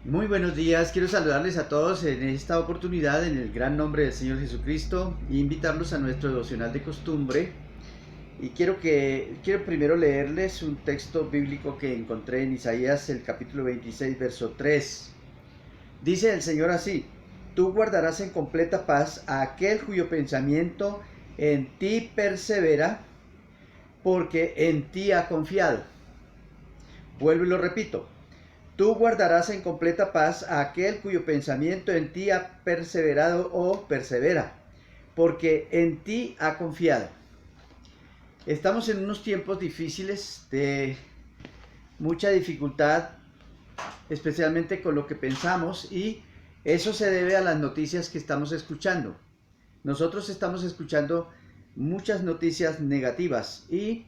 Muy buenos días, quiero saludarles a todos en esta oportunidad en el gran nombre del Señor Jesucristo e invitarlos a nuestro devocional de costumbre. Y quiero primero leerles un texto bíblico que encontré en Isaías, el capítulo 26, verso 3. Dice el Señor así: Tú guardarás en completa paz a aquel cuyo pensamiento en ti persevera, porque en ti ha confiado. Vuelvo y lo repito: Tú guardarás en completa paz a aquel cuyo pensamiento en ti ha perseverado o persevera, porque en ti ha confiado. Estamos en unos tiempos difíciles de mucha dificultad, especialmente con lo que pensamos, y eso se debe a las noticias que estamos escuchando. Nosotros estamos escuchando muchas noticias negativas y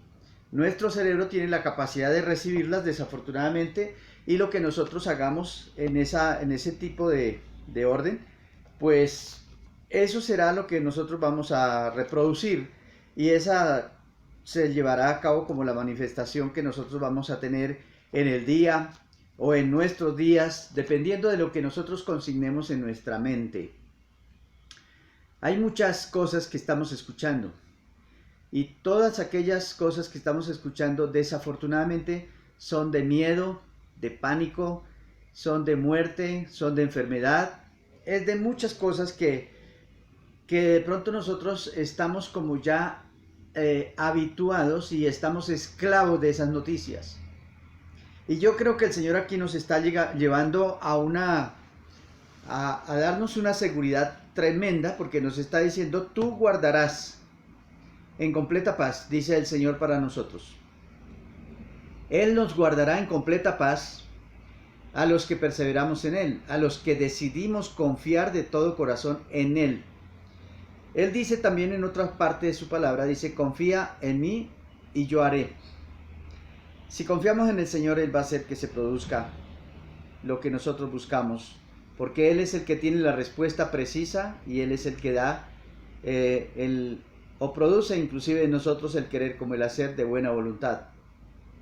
nuestro cerebro tiene la capacidad de recibirlas, desafortunadamente, y lo que nosotros hagamos en ese tipo de orden, pues eso será lo que nosotros vamos a reproducir, y esa se llevará a cabo como la manifestación que nosotros vamos a tener en el día o en nuestros días, dependiendo de lo que nosotros consignemos en nuestra mente. Hay muchas cosas que estamos escuchando, y todas aquellas cosas que estamos escuchando desafortunadamente son de miedo, de pánico, son de muerte, son de enfermedad, es de muchas cosas que de pronto nosotros estamos como ya habituados y estamos esclavos de esas noticias. Y yo creo que el Señor aquí nos está llevando a darnos una seguridad tremenda, porque nos está diciendo: tú guardarás en completa paz, dice el Señor para nosotros. Él nos guardará en completa paz a los que perseveramos en Él, a los que decidimos confiar de todo corazón en Él. Él dice también en otra parte de su palabra, dice: confía en mí y yo haré. Si confiamos en el Señor, Él va a hacer que se produzca lo que nosotros buscamos, porque Él es el que tiene la respuesta precisa, y Él es el que da o produce inclusive en nosotros el querer como el hacer de buena voluntad.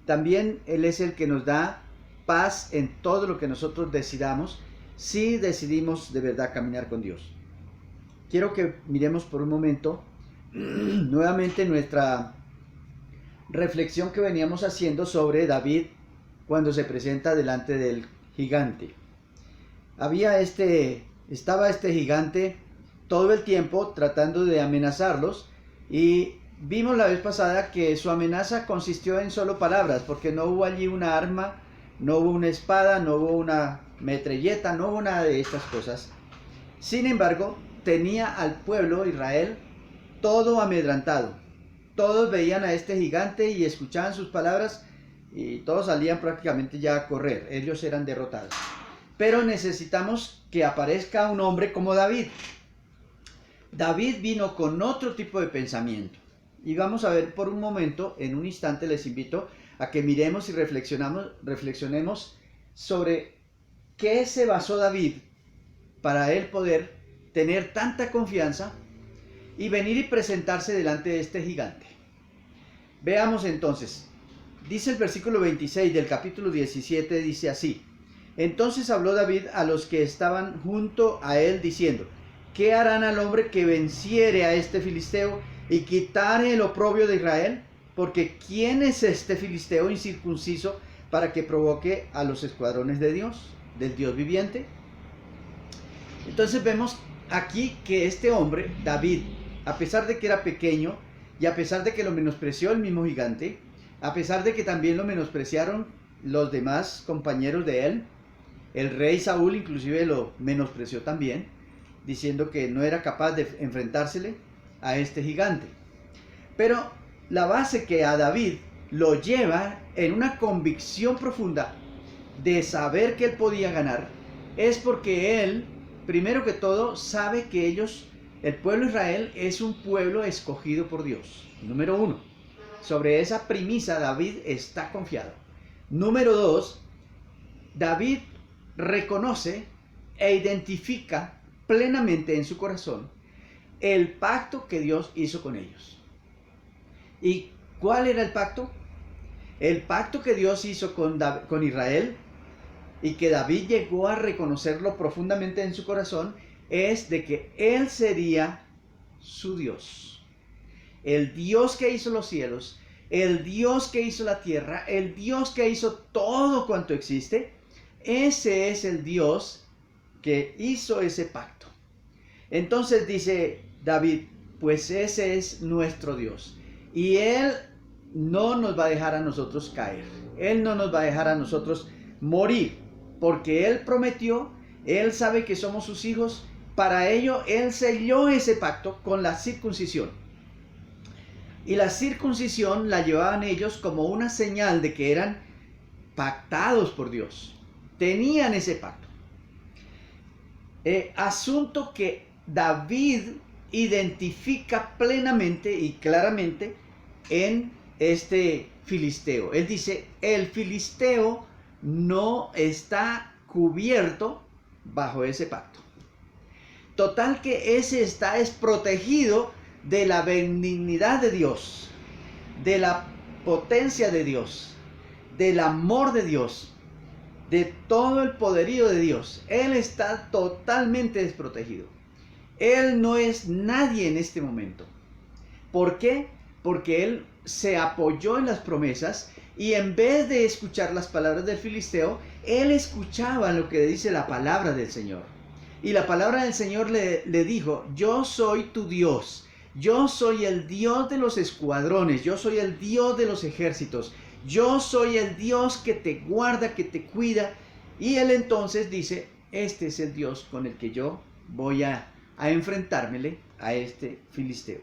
También Él es el que nos da paz en todo lo que nosotros decidamos, si decidimos de verdad caminar con Dios. Quiero que miremos por un momento nuevamente nuestra reflexión que veníamos haciendo sobre David cuando se presenta delante del gigante. Estaba este gigante todo el tiempo tratando de amenazarlos, y vimos la vez pasada que su amenaza consistió en solo palabras, porque no hubo allí una arma, no hubo una espada, no hubo una metralleta, no hubo nada de estas cosas. Sin embargo, tenía al pueblo Israel todo amedrantado. Todos veían a este gigante y escuchaban sus palabras, y todos salían prácticamente ya a correr. Ellos eran derrotados. Pero necesitamos que aparezca un hombre como David. David vino con otro tipo de pensamiento. Y vamos a ver por un momento, en un instante les invito a que miremos y reflexionemos sobre qué se basó David para él poder tener tanta confianza y venir y presentarse delante de este gigante. Veamos entonces. Dice el versículo 26 del capítulo 17, dice así: Entonces habló David a los que estaban junto a él, diciendo: ¿Qué harán al hombre que venciere a este filisteo y quitare el oprobio de Israel? Porque ¿quién es este filisteo incircunciso para que provoque a los escuadrones de Dios, del Dios viviente? Entonces vemos aquí que este hombre, David, a pesar de que era pequeño, y a pesar de que lo menospreció el mismo gigante, a pesar de que también lo menospreciaron los demás compañeros de él, el rey Saúl inclusive lo menospreció también, diciendo que no era capaz de enfrentársele a este gigante. Pero la base que a David lo lleva en una convicción profunda de saber que él podía ganar, es porque él, primero que todo, sabe que el pueblo de Israel, es un pueblo escogido por Dios. Número uno, sobre esa premisa David está confiado. Número dos, David reconoce e identifica plenamente en su corazón el pacto que Dios hizo con ellos. ¿Y cuál era el pacto? El pacto que Dios hizo con Israel y que David llegó a reconocerlo profundamente en su corazón, es de que él sería su Dios. El Dios que hizo los cielos, el Dios que hizo la tierra, el Dios que hizo todo cuanto existe, ese es el Dios que hizo ese pacto. Entonces dice David, pues ese es nuestro Dios. Y Él no nos va a dejar a nosotros caer. Él no nos va a dejar a nosotros morir. Porque Él prometió, Él sabe que somos sus hijos. Para ello, Él selló ese pacto con la circuncisión. Y la circuncisión la llevaban ellos como una señal de que eran pactados por Dios. Tenían ese pacto. Asunto que David identifica plenamente y claramente en este filisteo. Él dice, el filisteo no está cubierto bajo ese pacto. Total que ese está es protegido de la benignidad de Dios, de la potencia de Dios, del amor de Dios, de todo el poderío de Dios. Él está totalmente desprotegido. Él no es nadie en este momento. ¿Por qué? Porque él se apoyó en las promesas y en vez de escuchar las palabras del filisteo, él escuchaba lo que dice la palabra del Señor. Y la palabra del Señor le dijo, yo soy tu Dios, yo soy el Dios de los escuadrones, yo soy el Dios de los ejércitos, yo soy el Dios que te guarda, que te cuida. Y él entonces dice, este es el Dios con el que yo voy a enfrentármele a este filisteo.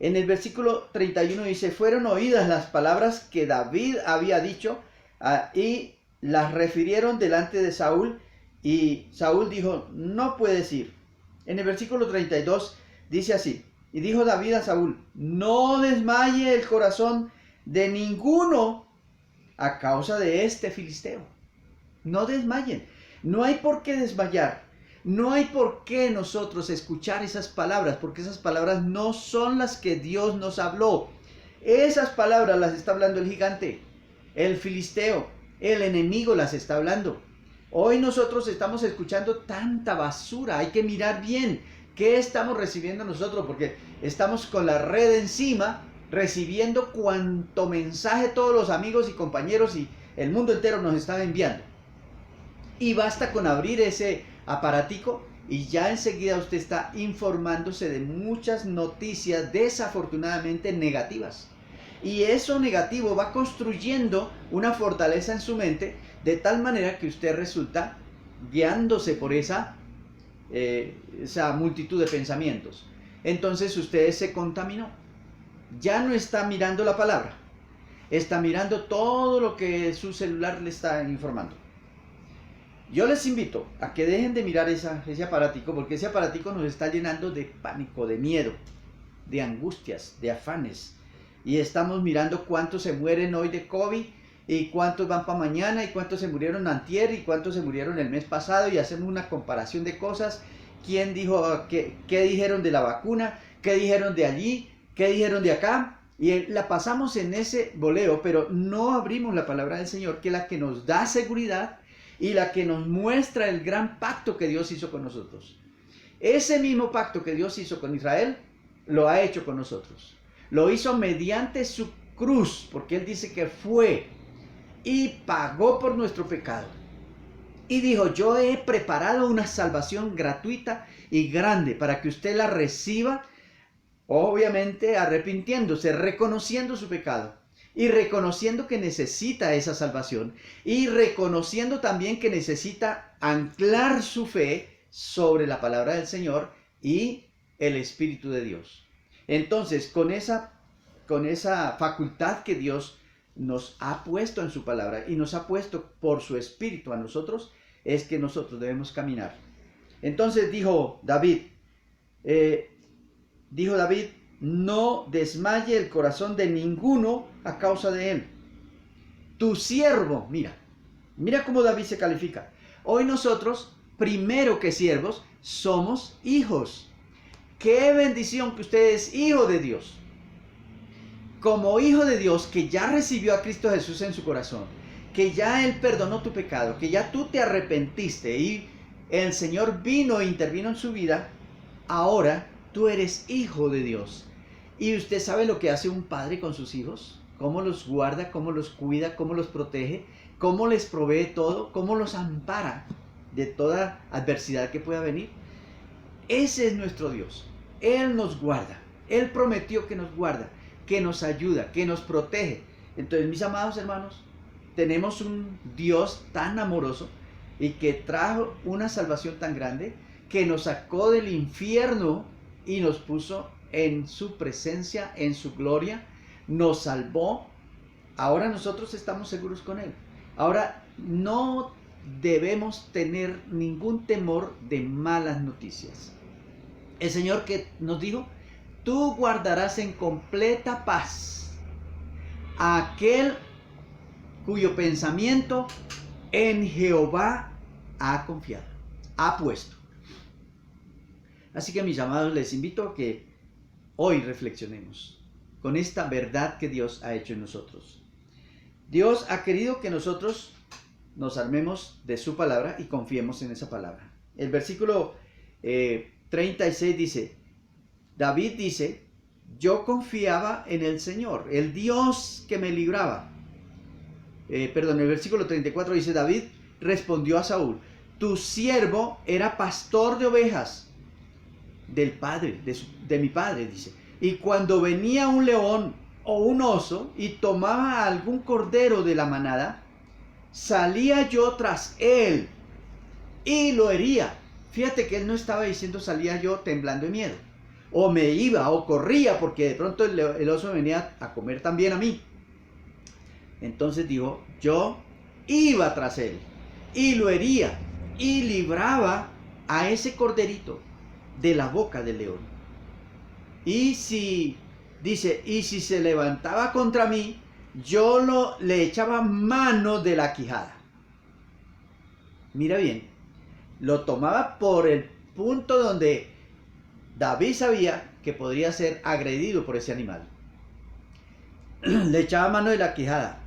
En el versículo 31 dice, fueron oídas las palabras que David había dicho y las refirieron delante de Saúl, y Saúl dijo, no puedes ir. En el versículo 32 dice así, y dijo David a Saúl, no desmaye el corazón de ninguno a causa de este filisteo. No desmayen, no hay por qué desmayar. No hay por qué nosotros escuchar esas palabras, porque esas palabras no son las que Dios nos habló. Esas palabras las está hablando el gigante, el filisteo, el enemigo las está hablando. Hoy nosotros estamos escuchando tanta basura, hay que mirar bien qué estamos recibiendo nosotros, porque estamos con la red encima, recibiendo cuanto mensaje todos los amigos y compañeros y el mundo entero nos están enviando. Y basta con abrir ese aparatico y ya enseguida usted está informándose de muchas noticias desafortunadamente negativas. Y eso negativo va construyendo una fortaleza en su mente de tal manera que usted resulta guiándose por esa multitud de pensamientos. Entonces usted se contaminó. Ya no está mirando la palabra, está mirando todo lo que su celular le está informando. Yo les invito a que dejen de mirar ese aparatico, porque ese aparatico nos está llenando de pánico, de miedo, de angustias, de afanes. Y estamos mirando cuántos se mueren hoy de COVID, y cuántos van para mañana, y cuántos se murieron antier, y cuántos se murieron el mes pasado, y hacemos una comparación de cosas. ¿Quién dijo, qué dijeron de la vacuna? ¿Qué dijeron de allí? ¿Qué dijeron de acá? Y la pasamos en ese boleo, pero no abrimos la palabra del Señor, que es la que nos da seguridad, y la que nos muestra el gran pacto que Dios hizo con nosotros. Ese mismo pacto que Dios hizo con Israel, lo ha hecho con nosotros. Lo hizo mediante su cruz, porque Él dice que fue y pagó por nuestro pecado. Y dijo, yo he preparado una salvación gratuita y grande para que usted la reciba, obviamente arrepintiéndose, reconociendo su pecado. Y reconociendo que necesita esa salvación. Y reconociendo también que necesita anclar su fe sobre la palabra del Señor y el Espíritu de Dios. Entonces, con esa facultad que Dios nos ha puesto en su palabra y nos ha puesto por su Espíritu a nosotros, es que nosotros debemos caminar. Entonces dijo David, no desmaye el corazón de ninguno a causa de él. Tu siervo, mira cómo David se califica. Hoy nosotros, primero que siervos, somos hijos. Qué bendición que usted es hijo de Dios. Como hijo de Dios que ya recibió a Cristo Jesús en su corazón, que ya Él perdonó tu pecado, que ya tú te arrepentiste y el Señor vino e intervino en su vida, ahora tú eres hijo de Dios. ¿Y usted sabe lo que hace un padre con sus hijos? ¿Cómo los guarda, cómo los cuida, cómo los protege, cómo les provee todo, cómo los ampara de toda adversidad que pueda venir? Ese es nuestro Dios. Él nos guarda. Él prometió que nos guarda, que nos ayuda, que nos protege. Entonces, mis amados hermanos, tenemos un Dios tan amoroso y que trajo una salvación tan grande, que nos sacó del infierno y nos puso en su presencia, en su gloria, nos salvó. Ahora nosotros estamos seguros con Él. Ahora no debemos tener ningún temor de malas noticias. El Señor que nos dijo: tú guardarás en completa paz a aquel cuyo pensamiento en Jehová ha confiado, ha puesto. Así que, mis amados, les invito a que hoy reflexionemos con esta verdad que Dios ha hecho en nosotros. Dios ha querido que nosotros nos armemos de su palabra y confiemos en esa palabra. El versículo 36 dice, David dice: yo confiaba en el Señor, el Dios que me libraba. El versículo 34 dice: David respondió a Saúl: tu siervo era pastor de ovejas del padre, de mi padre, dice. Y cuando venía un león o un oso y tomaba algún cordero de la manada, salía yo tras él y lo hería. Fíjate que él no estaba diciendo salía yo temblando de miedo, o me iba o corría porque de pronto el oso venía a comer también a mí. Entonces dijo: yo iba tras él y lo hería y libraba a ese corderito de la boca del león. Y si se levantaba contra mí, yo le echaba mano de la quijada. Mira bien, lo tomaba por el punto donde David sabía que podría ser agredido por ese animal. Le echaba mano de la quijada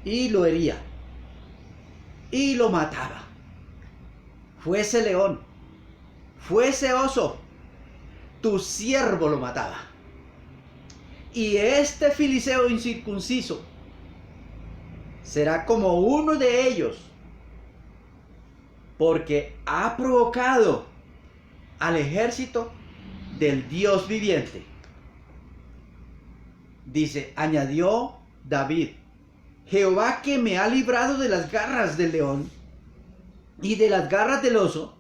y lo hería y lo mataba. Fuese león, fuese oso, tu siervo lo mataba. Y este filisteo incircunciso será como uno de ellos, porque ha provocado al ejército del Dios viviente. Dice, añadió David: Jehová, que me ha librado de las garras del león y de las garras del oso,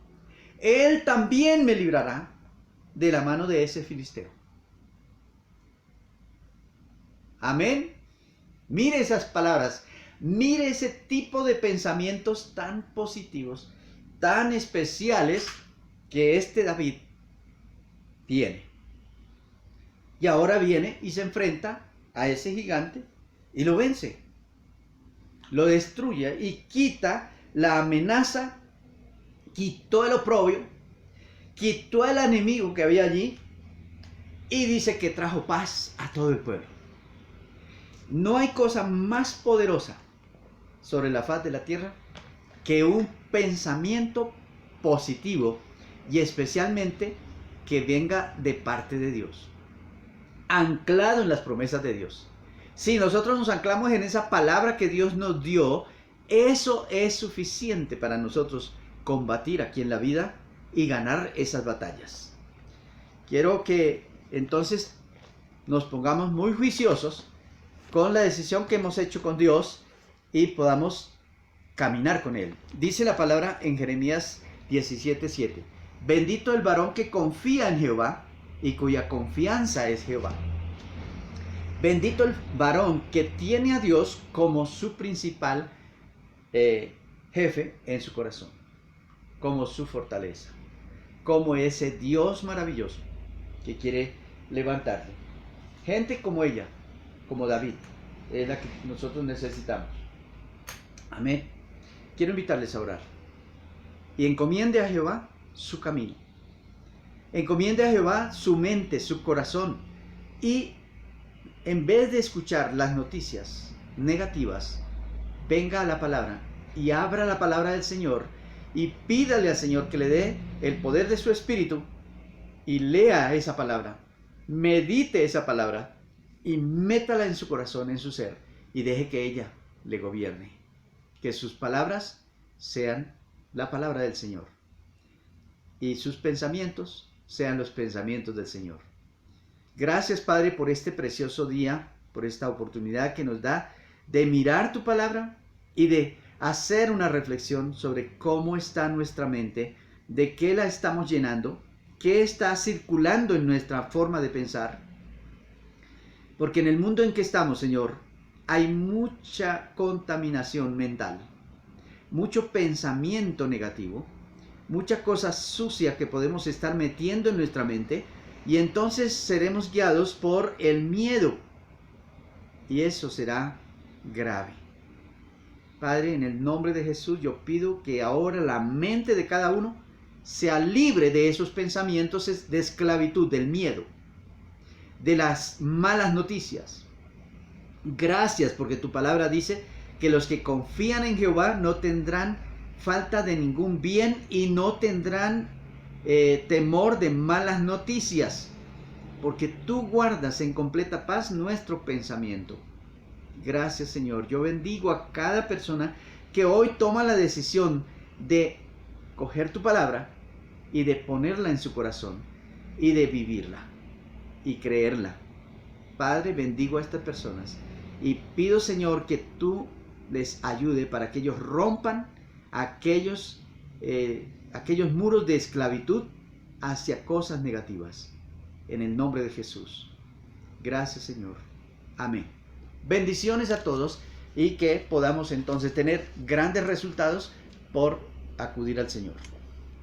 Él también me librará de la mano de ese filisteo. Amén. Mire esas palabras, mire ese tipo de pensamientos tan positivos, tan especiales que este David tiene. Y ahora viene y se enfrenta a ese gigante y lo vence, lo destruye y quita la amenaza, quitó el oprobio, quitó el enemigo que había allí y dice que trajo paz a todo el pueblo. No hay cosa más poderosa sobre la faz de la tierra que un pensamiento positivo, y especialmente que venga de parte de Dios, anclado en las promesas de Dios. Si nosotros nos anclamos en esa palabra que Dios nos dio, eso es suficiente para nosotros combatir aquí en la vida y ganar esas batallas. Quiero que entonces nos pongamos muy juiciosos con la decisión que hemos hecho con Dios y podamos caminar con Él. Dice la palabra en Jeremías 17:7: bendito el varón que confía en Jehová y cuya confianza es Jehová. Bendito el varón que tiene a Dios como su principal jefe en su corazón, como su fortaleza, como ese Dios maravilloso que quiere levantarle. Gente como ella, como David, es la que nosotros necesitamos. Amén. Quiero invitarles a orar. Y encomiende a Jehová su camino. Encomiende a Jehová su mente, su corazón. Y en vez de escuchar las noticias negativas, venga a la palabra y abra la palabra del Señor y pídale al Señor que le dé el poder de su Espíritu y lea esa palabra, medite esa palabra y métala en su corazón, en su ser, y deje que ella le gobierne. Que sus palabras sean la palabra del Señor y sus pensamientos sean los pensamientos del Señor. Gracias, Padre, por este precioso día, por esta oportunidad que nos da de mirar tu palabra y de hacer una reflexión sobre cómo está nuestra mente, de qué la estamos llenando, qué está circulando en nuestra forma de pensar. Porque en el mundo en que estamos, Señor, hay mucha contaminación mental, mucho pensamiento negativo, mucha cosa sucia que podemos estar metiendo en nuestra mente, y entonces seremos guiados por el miedo, y eso será grave. Padre, en el nombre de Jesús, yo pido que ahora la mente de cada uno sea libre de esos pensamientos de esclavitud, del miedo, de las malas noticias. Gracias, porque tu palabra dice que los que confían en Jehová no tendrán falta de ningún bien y no tendrán temor de malas noticias, porque tú guardas en completa paz nuestro pensamiento. Gracias, Señor. Yo bendigo a cada persona que hoy toma la decisión de coger tu palabra y de ponerla en su corazón y de vivirla y creerla. Padre, bendigo a estas personas y pido, Señor, que tú les ayude para que ellos rompan aquellos muros de esclavitud hacia cosas negativas. En el nombre de Jesús. Gracias, Señor. Amén. Bendiciones a todos y que podamos entonces tener grandes resultados por acudir al Señor.